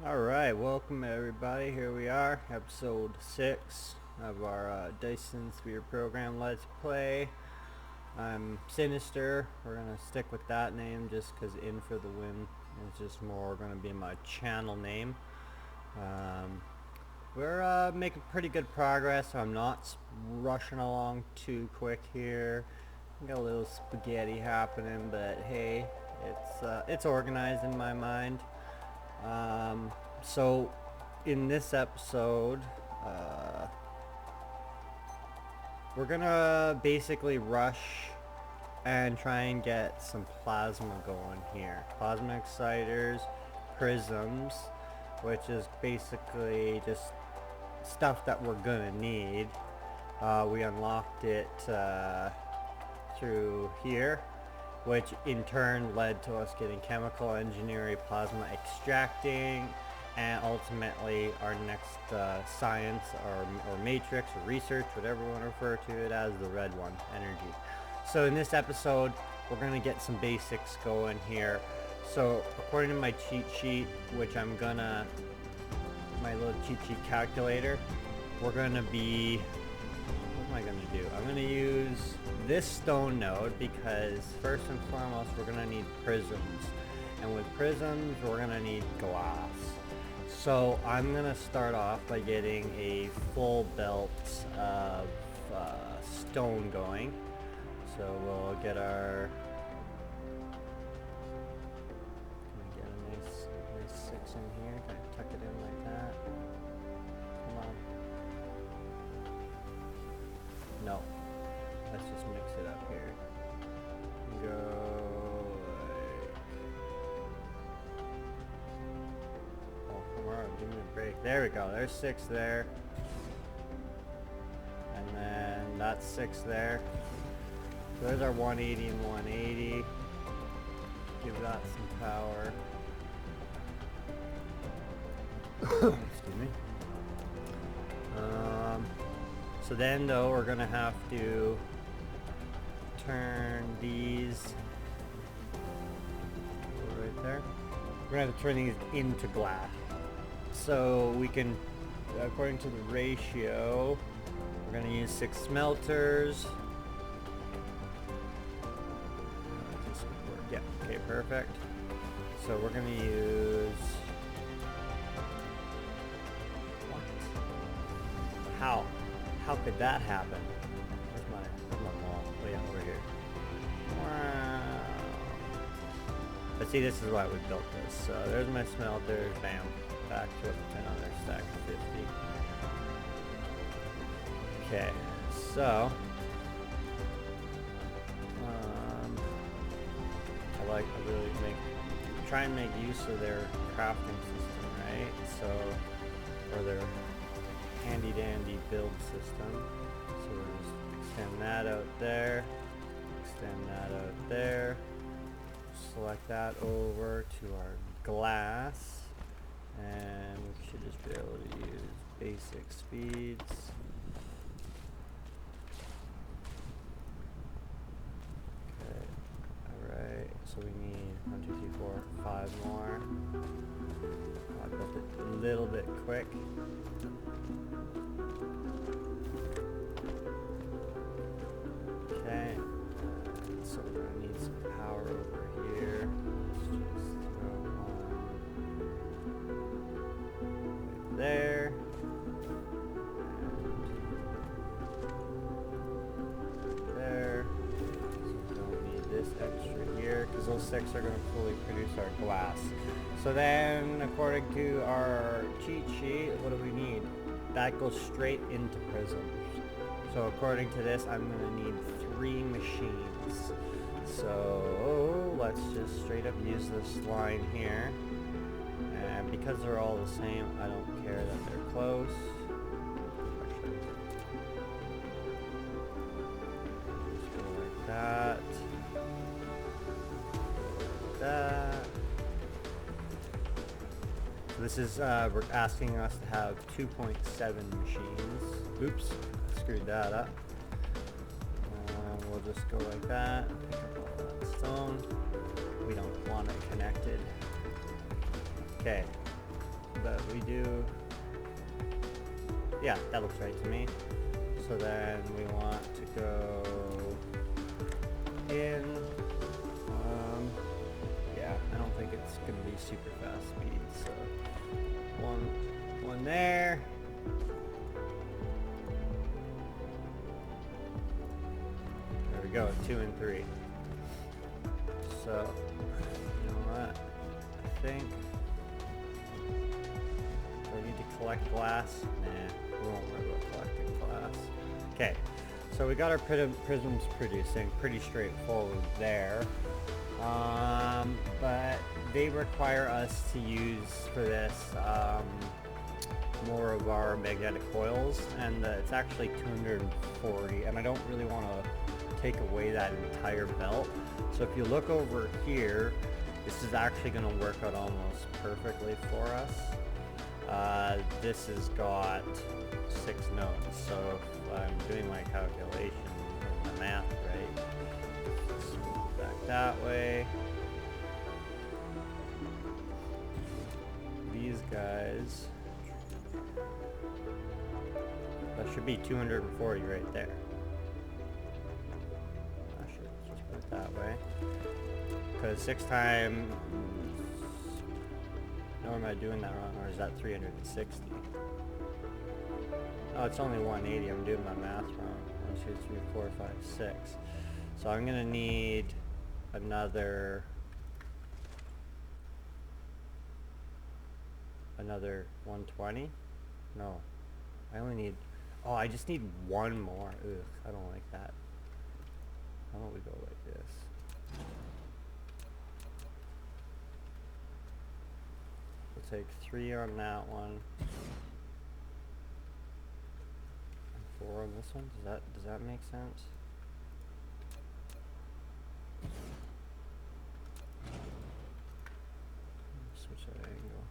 Alright, welcome everybody. Here we are, episode 6 of our Dyson Sphere program Let's Play. I'm Sinister. We're going to stick with that name just because In for the Win is just more going to be my channel name. We're making pretty good progress, so I'm not rushing along too quick here. Got a little spaghetti happening, but hey, it's organized in my mind. So in this episode, we're gonna basically rush and try and get some plasma going here. Plasma exciters, prisms, which is basically just stuff that we're gonna need. We unlocked it through here, which in turn led to us getting chemical engineering, plasma extracting, and ultimately our next science or matrix or research, whatever you want to refer to it as, the red one, energy. So in this episode we're going to get some basics going here. So according to my cheat sheet, which my little cheat sheet calculator, we're going to be, what am I going to do? I'm going to use this stone node because first and foremost we're going to need prisms, and with prisms we're going to need glass. So I'm going to start off by getting a full belt of stone going. So we'll get our, can I get a nice 6 in here? Can I tuck it in like that? Come on. No. Let's just mix it up here. Go like... Oh, come on, give me a break. There we go. There's 6 there. And then that's 6 there. So there's our 180 and 180. Give that some power. Excuse me. So then though, we're gonna have to turn these right there. We're gonna have to turn these into glass. So we can, according to the ratio, we're gonna use 6 smelters. Yeah, okay, perfect. So we're gonna use, what? How could that happen? Where's my wall? Oh yeah, over here. Wow. But see, this is why we built this. So there's my smelters, bam, back to another stack of 50. Okay, so I really try and make use of their crafting system, right? So, or their handy dandy build system. So we'll just extend that out there, extend that out there, select that over to our glass, and we should just be able to use basic speeds. So we need 1, 2, 3, 4, 5 more. I built it a little bit quick. Okay, so we're gonna need some power over here. Let's just throw one right there. And there. So we don't need this extra here, because those 6 are going to fully produce our glass. So then, according to our cheat sheet, what do we need? That goes straight into prisms. So according to this, I'm going to need 3 machines. So let's just straight up use this line here. And because they're all the same, I don't care that they're close. Just go like that. So this is, we're asking us to have 2.7 machines. Oops, screwed that up. We'll just go like that, pick up all that stone. We don't want it connected. Okay, but we do, yeah, that looks right to me. So then we want to go in, yeah, I don't think it's gonna be super fast speed, so one there. There we go, 2 and 3. So, you know what, I think, do I need to collect glass? Nah, we won't worry about collecting glass. Okay, so we got our prisms producing, pretty straightforward there. But they require us to use for this more of our magnetic coils, and it's actually 240, and I don't really want to take away that entire belt. So if you look over here, this is actually going to work out almost perfectly for us. This has got 6 nodes, so if I'm doing my calculation, my math right, let's move back that way. These guys, that should be 240 right there. I should just put it that way, because 6 times, no, am I doing that wrong, or is that 360? Oh, it's only 180. I'm doing my math wrong. 1, 2, 3, 4, 5, 6. So I'm gonna need another 120. No, I only need. Oh, I just need 1 more. Ugh, I don't like that. How about we go like this? We'll take 3 on that one. 4 on this one. Does that make sense? Switch that angle.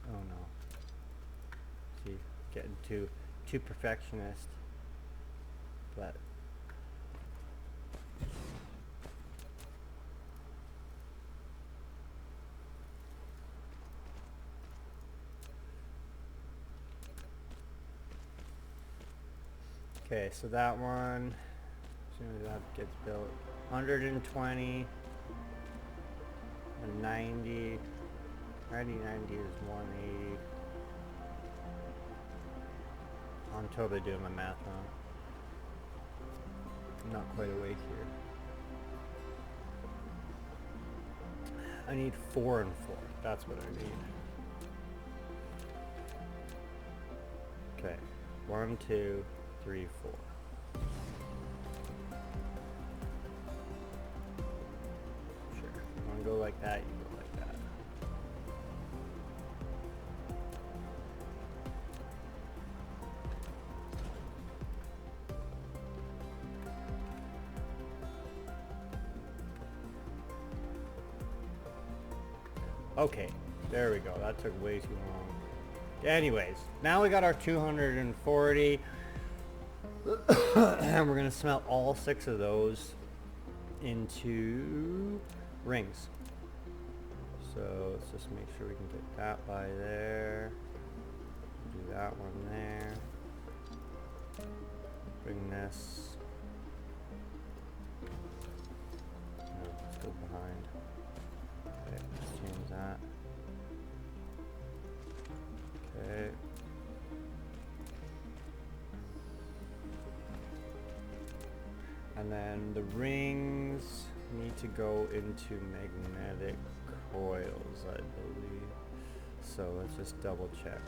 Oh no. See, getting too perfectionist. But okay, so that one, as soon as that gets built, 120 and 90. 90 is 180. I'm totally doing my math wrong. I'm not quite awake here. I need 4 and 4. That's what I need. Okay, 1, 2, 3, 4. Sure. You want to go like that, you go like that. Okay, there we go. That took way too long. Anyways, now we got our 240. And we're going to smelt all 6 of those into rings. So let's just make sure we can get that by there. Do that one there. Bring this. No, let's go behind. Okay, let's change that. Okay. And then the rings need to go into magnetic coils, I believe. So let's just double check.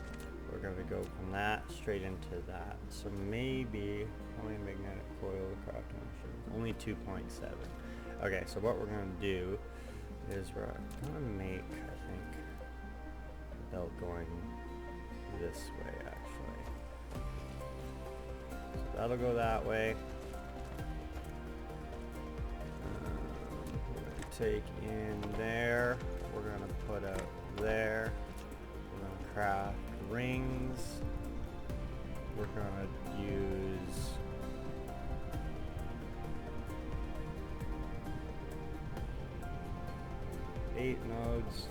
We're going to go from that straight into that. So maybe only magnetic coil crafting machine. Only 2.7. Okay, so what we're going to do is we're going to make, I think, the belt going this way actually. So that'll go that way. We're going to take in there. We're going to put out there. We're going to craft rings. we're gonna use eight nodes.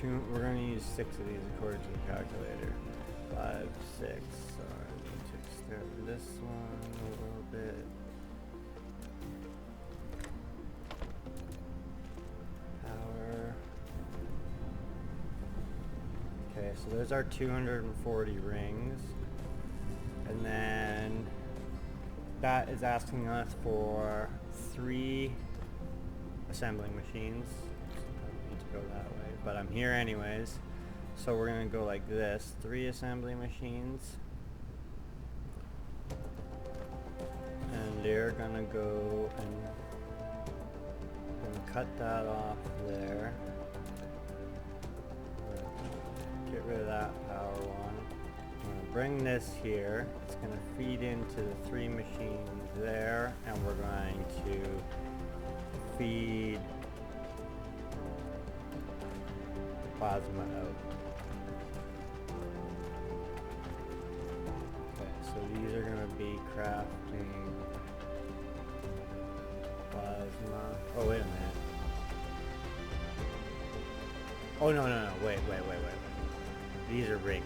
We're gonna use 6 of these according to the calculator. 5, 6. So I need to extend this one a little bit. Power. Okay, so there's our 240 rings. And then that is asking us for 3 assembling machines. I don't need to go that way, but I'm here anyways. So we're gonna go like this, 3 assembly machines. And they're gonna go and cut that off there. Get rid of that power one. I'm gonna bring this here. It's gonna feed into the 3 machines there, and we're going to feed the plasma out. Okay, so these are gonna be crafting plasma. Oh, wait a minute. Oh, no, wait. These are rings.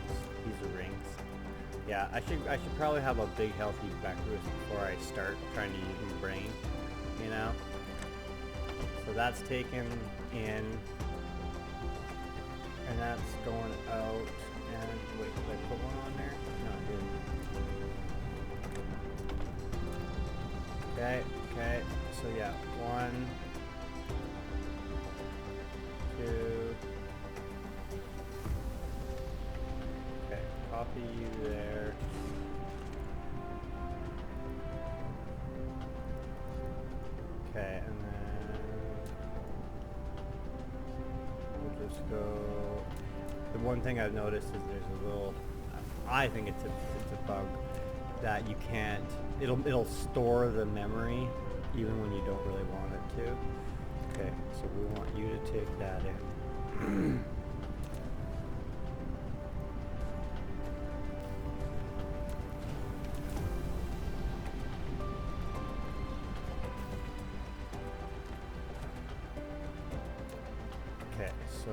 Yeah, I should probably have a big healthy back boost before I start trying to use my brain, you know? So that's taken in, and that's going out, and wait, did I put one on there? No, I didn't. Okay, so yeah, 1, 2, okay, copy you there. Okay, and then we'll just go. The one thing I've noticed is there's a little, I think it's a bug that you can't, it'll store the memory even when you don't really want it to. Okay, so we want you to take that in. Okay, so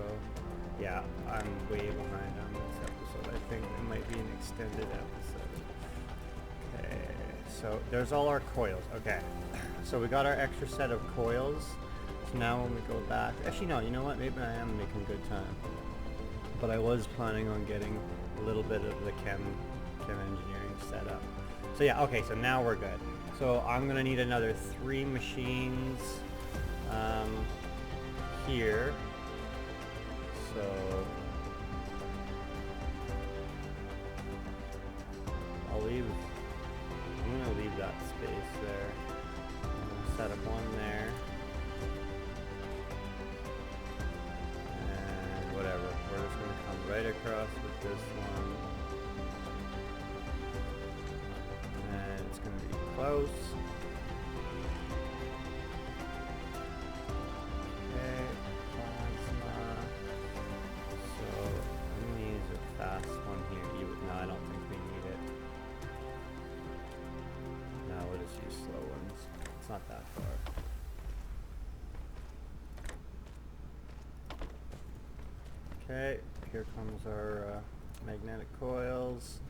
yeah, I'm way behind on this episode. I think it might be an extended episode. Okay, so there's all our coils. Okay, so we got our extra set of coils. So now when we go back, actually no, you know what? Maybe I am making good time. But I was planning on getting a little bit of the chem engineering set up. So yeah, okay, so now we're good. So I'm gonna need another 3 machines here. So I'm gonna leave that space there. I'm gonna set up one there. And whatever. We're just gonna come right across with this one. And it's gonna be close. Not that far. Okay, here comes our magnetic coils,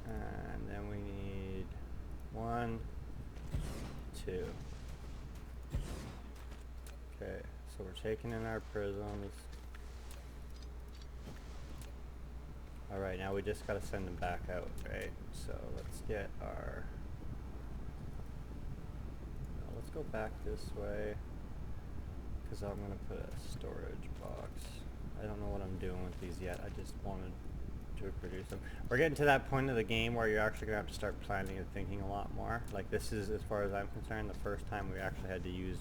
and then we need 1, 2. Okay, so we're taking in our prisms. Alright, now we just gotta send them back out, right? So let's get our... Let's go back this way, because I'm going to put a storage box. I don't know what I'm doing with these yet. I just wanted to produce them. We're getting to that point of the game where you're actually going to have to start planning and thinking a lot more. Like this is, as far as I'm concerned, the first time we actually had to use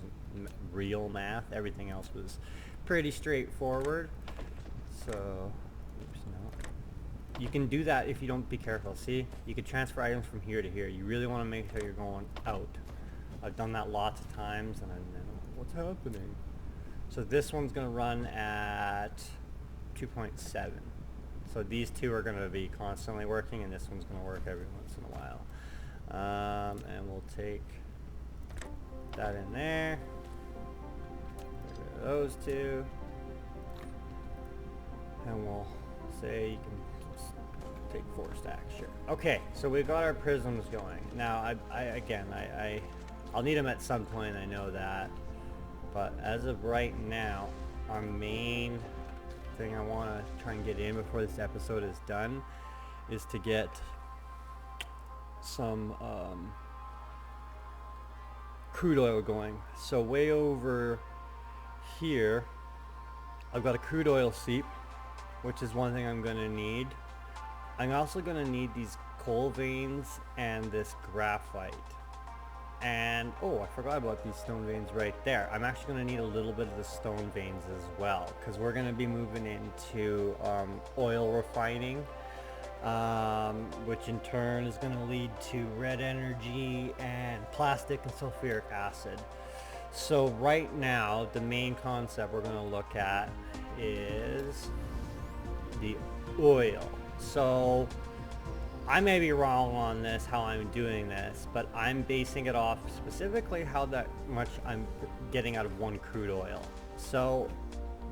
real math. Everything else was pretty straightforward. So, oops, no. You can do that if you don't be careful. See, you can transfer items from here to here. You really want to make sure you're going out. I've done that lots of times, and I know what's happening. So this one's going to run at 2.7. So So these two are going to be constantly working, and this one's going to work every once in a while. And we'll take that in there. Get rid of those two. And we'll say you can just take 4 stacks, sure. Okay, so we've got our prisms going. Now, I'll need them at some point, I know that. But as of right now, our main thing I want to try and get in before this episode is done is to get some crude oil going. So way over here, I've got a crude oil seep, which is one thing I'm going to need. I'm also going to need these coal veins and this graphite. And, oh, I forgot about these stone veins right there. I'm actually going to need a little bit of the stone veins as well, because we're going to be moving into oil refining, which in turn is going to lead to red energy and plastic and sulfuric acid. So right now, the main concept we're going to look at is the oil. So I may be wrong on this, how I'm doing this, but I'm basing it off specifically how that much I'm getting out of one crude oil. So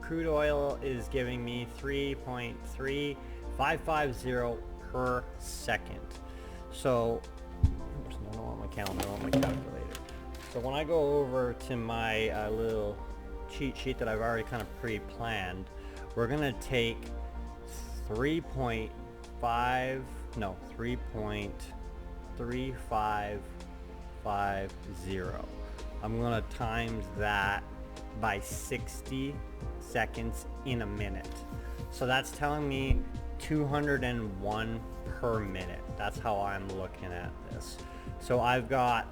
crude oil is giving me 3.3550 per second. So there's no on my calendar, on my calculator. So when I go over to my little cheat sheet that I've already kind of pre-planned, we're gonna take 3.3550. I'm gonna times that by 60 seconds in a minute. So that's telling me 201 per minute. That's how I'm looking at this. So I've got,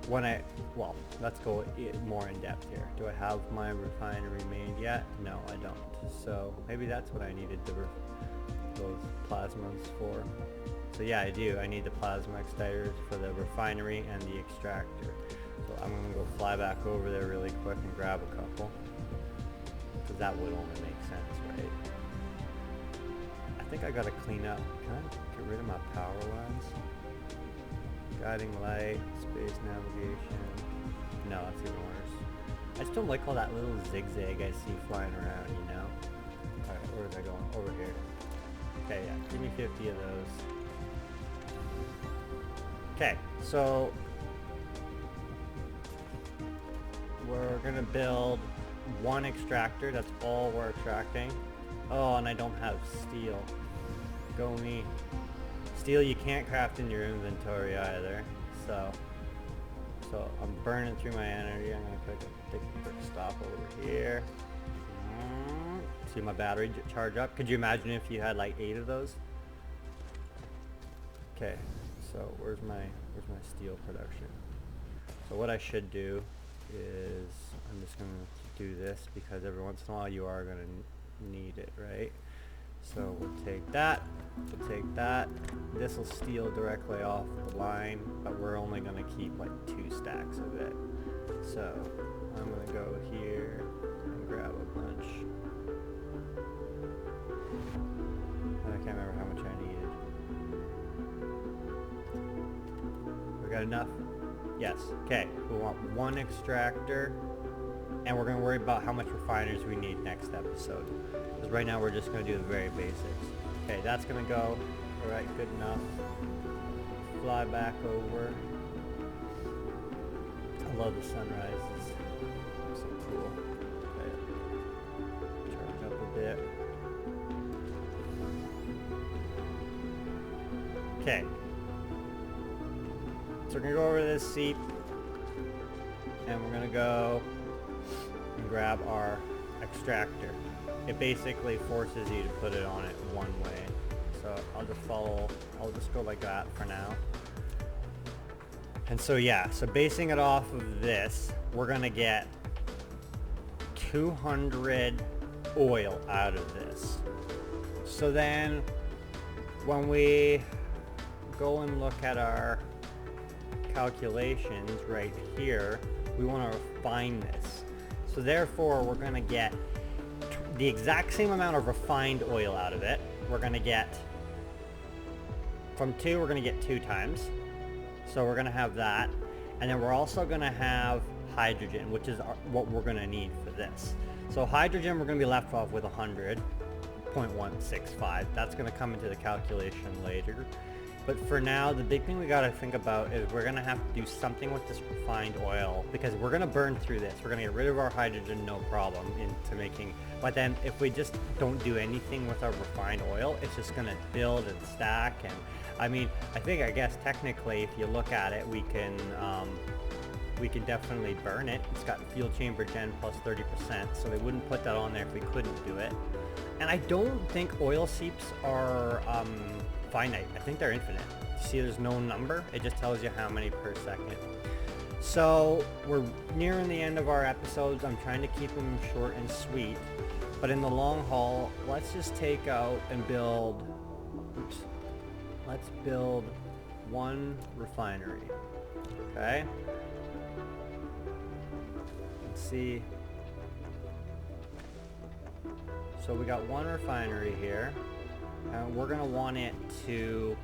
let's go more in depth here. Do I have my refinery made yet? No, I don't. So maybe that's what I needed those plasmas for. So yeah, I do. I need the plasma exciters for the refinery and the extractor. So I'm gonna go fly back over there really quick and grab a couple, because that would only make sense, right? I think I gotta clean up. Can I get rid of my power lines? Guiding light, space navigation. No, that's even worse. I just don't like all that little zigzag I see flying around, you know? Alright, where was I going? Over here. Okay, yeah, give me 50 of those. Okay, so we're gonna build one extractor. That's all we're extracting. Oh, and I don't have steel. Go me. Steel you can't craft in your inventory either. So I'm burning through my energy. I'm gonna take a quick stop over here. See my battery charge up. Could you imagine if you had like 8 of those? Okay, so where's my steel production? So what I should do is I'm just gonna do this, because every once in a while you are gonna need it, right? So we'll take that. This will steal directly off the line, but we're only gonna keep like 2 stacks of it. So I'm gonna go here and grab a bunch. I can't remember how much I needed. We got enough? Yes. Okay. We want 1 extractor, and we're going to worry about how much refiners we need next episode. Because right now we're just going to do the very basics. Okay, that's going to go. Alright, good enough. Fly back over. I love the sunrises. So cool. Okay. Charge up a bit. Okay. So we're going to go over to this seat, and we're going to go and grab our extractor. It basically forces you to put it on it one way. So I'll just go like that for now. And so yeah, so basing it off of this, we're going to get 200 oil out of this. So then when we go and look at our calculations right here, we want to refine this. So therefore we're going to get the exact same amount of refined oil out of it. We're going to get, from 2, we're going to get 2 times. So we're going to have that. And then we're also going to have hydrogen, which is what we're going to need for this. So hydrogen, we're going to be left off with 100.165. That's going to come into the calculation later. But for now, the big thing we got to think about is we're going to have to do something with this refined oil, because we're going to burn through this. We're going to get rid of our hydrogen, no problem, into making, but then if we just don't do anything with our refined oil, it's just going to build and stack. And I mean, I guess technically, if you look at it, we can definitely burn it. It's got fuel chamber gen plus 30%, so they wouldn't put that on there if we couldn't do it. And I don't think oil seeps are finite. I think they're infinite. You see there's no number. It just tells you how many per second. So we're nearing the end of our episodes. I'm trying to keep them short and sweet. But in the long haul, let's just take out and build... Oops. Let's build 1 refinery. Okay? Let's see. So we got 1 refinery here. And we're going to want it to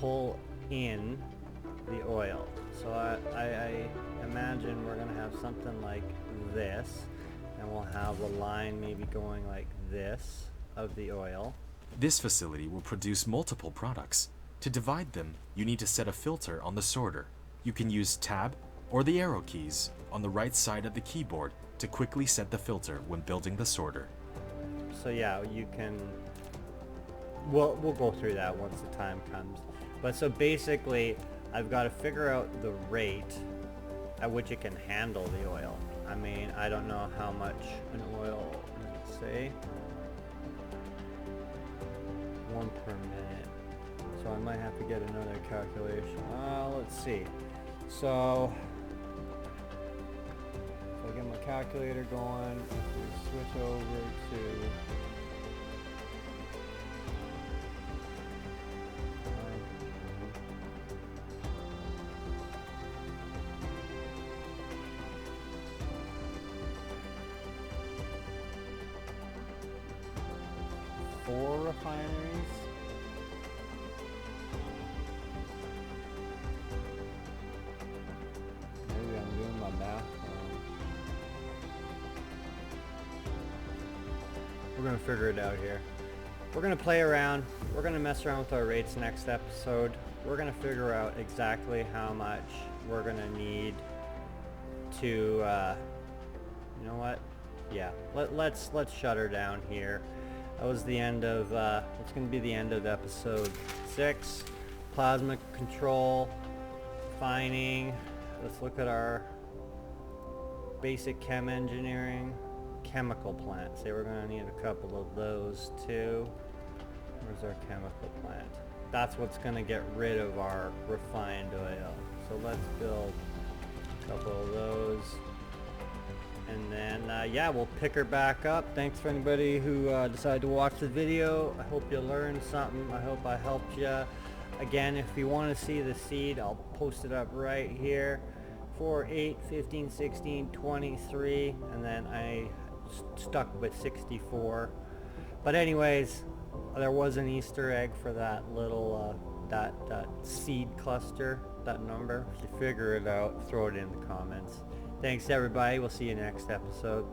pull in the oil. So I imagine we're going to have something like this, and we'll have a line maybe going like this of the oil. This facility will produce multiple products. To divide them, you need to set a filter on the sorter. You can use Tab or the arrow keys on the right side of the keyboard to quickly set the filter when building the sorter. So yeah, you can... We'll go through that once the time comes. But so basically, I've got to figure out the rate at which it can handle the oil. I mean, I don't know how much an oil, let's say, 1 per minute. So I might have to get another calculation. Let's see. So, if I get my calculator going, if we switch over to 4 refineries. Maybe I'm doing my math wrong. We're gonna figure it out here. We're gonna play around. We're gonna mess around with our rates next episode. We're gonna figure out exactly how much we're gonna need to, you know what? Yeah, let's shut her down here. That was the end of, it's going to be the end of episode 6. Plasma control, refining. Let's look at our basic chem engineering. Chemical plant. Say we're going to need a couple of those too. Where's our chemical plant? That's what's going to get rid of our refined oil. So let's build a couple of those. And then, yeah, we'll pick her back up. Thanks for anybody who decided to watch the video. I hope you learned something. I hope I helped you. Again, if you want to see the seed, I'll post it up right here. 4, 8, 15, 16, 23, and then I stuck with 64. But anyways, there was an Easter egg for that little, that seed cluster, that number. If you figure it out, throw it in the comments. Thanks everybody. We'll see you next episode.